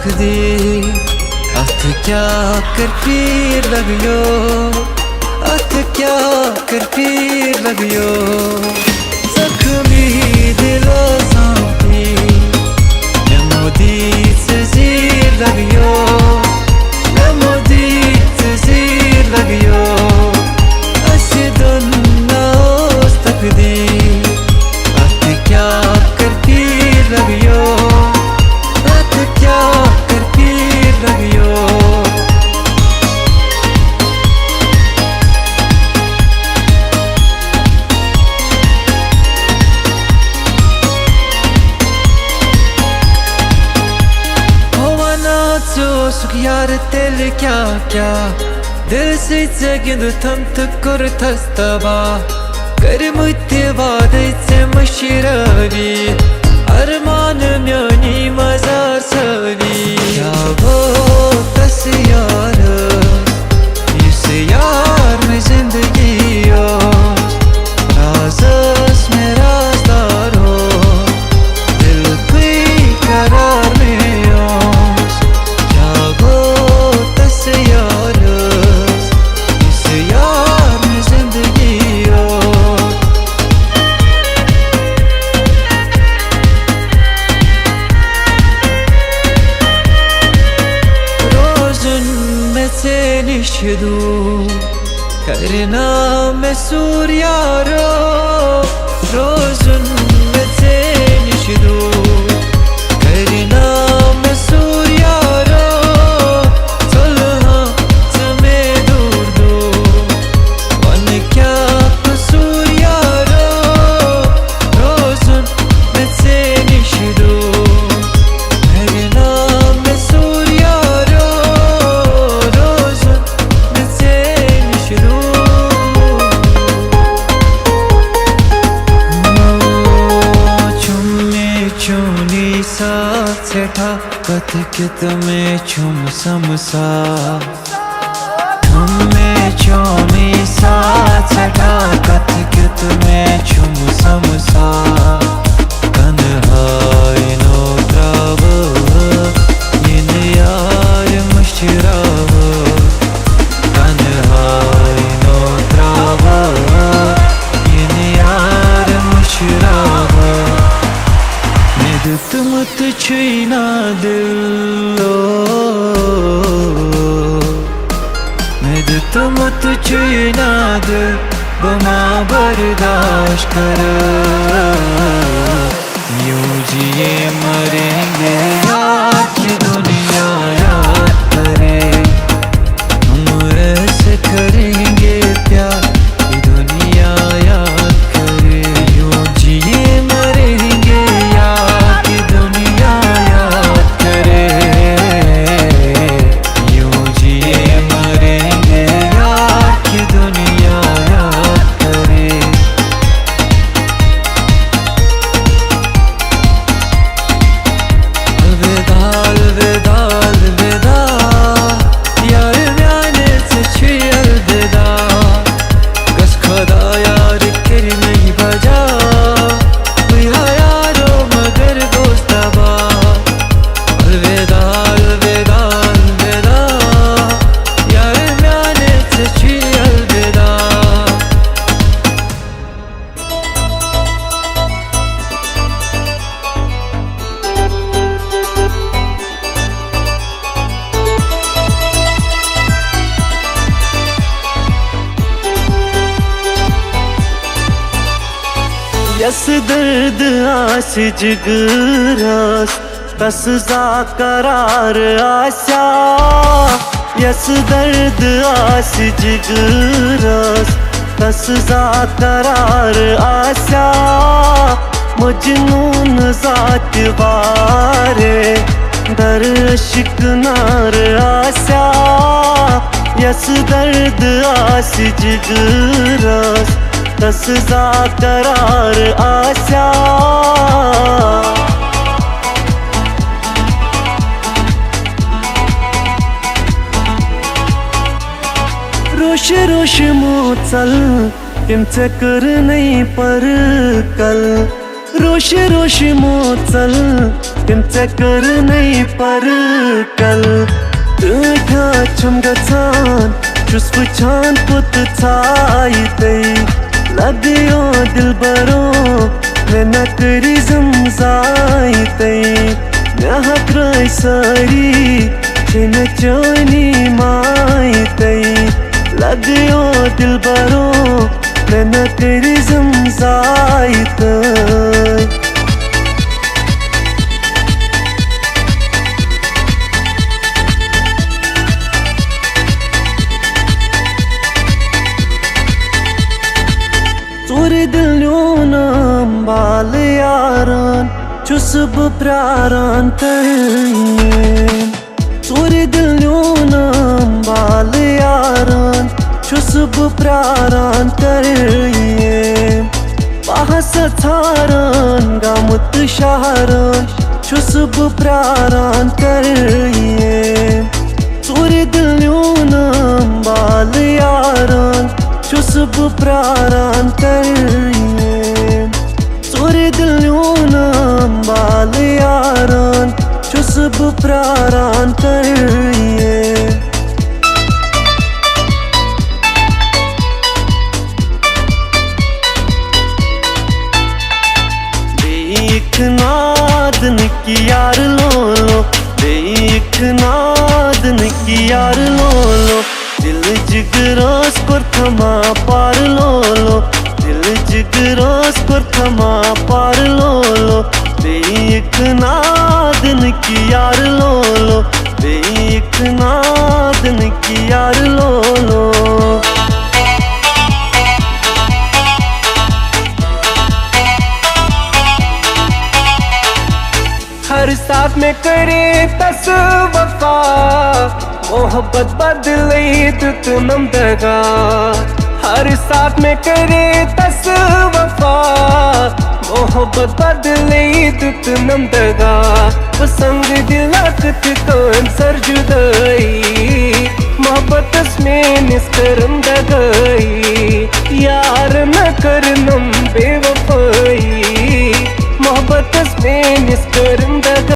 तखदी अथ क्या कर पीर लगियो अथ क्या कर पीर लगियो जख्मी दिलो सांपी नमोदी तज़ीर लगियो नमोदी तज़ीर लगियो अशदन नास तखदी अथ क्या कर पीर लगियो अथ क्या कर पीर लगियो सुख यार दिल क्या क्या दिल से जगिंद थम तकुर थस्तबा कर मुझे वादे से मशरवी अरमान म्यानी मजार सवी क्या वो तस यार इस यार में जिंदगी हो राज़स में राज़दार हो दिल कोई करार में करना मैं सूर्यारो रोज़ुन में से निशदू करना मैं सूर्यारो चलना समय दूर दो वन क्या कसूर यारो रोज़ुन में से निशदू करना मैं सूर्यारो रोज़ुन में से निशदू कथ कित में छुम समसा में चौनी साथ सटा कथ कित में छुम समसा कन्हाई नो द्राव इन यार मशराव कन्हाई नो द्राव इन यार मशराव तुमत छुईना दिलो मेद तुमत छुईना दिल बमा बर्दाश्त कर यूं जिए मरेंगे यार की दुनिया याद करे हम ऐसे करेंगे प्यार की दुनिया याद करे यूं जिए मरेंगे यार की दुनिया याद करे यूं जिए मरेंगे यार की दुनिया याद करे अलविदा अलविदा अलविदा यार म्याने से छी अलविदा गस खुदा यार कर नहीं बजा यारो मगर दोस्तबा अलविदा अलविदा अलविदा यार म्याने से छी अलविदा यस दर्द आस जिगरास तस जा करार आशा यस दर्द आस जिगरास तस जा करार आशा मजनून जात वारे दर इश्क नार आशा यस दर्द आस जिगरास तस जा करार आशा रोश रोश मोचल तिमचे कर नहीं पर कल रोश रोश मोचल Tim țe cărnei parcal Tăia ce-am gățan Cius făcean pot țai tăi Lagyo dilbaro Nena करी zamzai tăi Nea hakrai sari Chena chani mai tăi Lagyo dilbaro Nena करी zamzai tăi Țuri dilionam bal yaran Chusb praran tăi Țuri dilionam bal yaran Chusb praran tăi Bahasa tharan gamut shaharan Chusb praran tăi Țuri dilionam bal yaran Chusb praran tăi Țuri dilionam bal yaran Chusb praran tăi एक नादन की यार लोलो एक नादन की यार लोलो दिल जिगरोस पर थमा पार लोलो दिल जिगरोस पर थमा पार लोलो एक नादन की यार लोलो एक नादन की यार लोलो हर साथ में करे तस वफा मोहब्बत बदले तो नम दगा हर साथ में करे तस वफा मोहब्बत बदले तो नम दगा पसंद दिलक कौन सर जुदाई मोहब्बत में निस्कर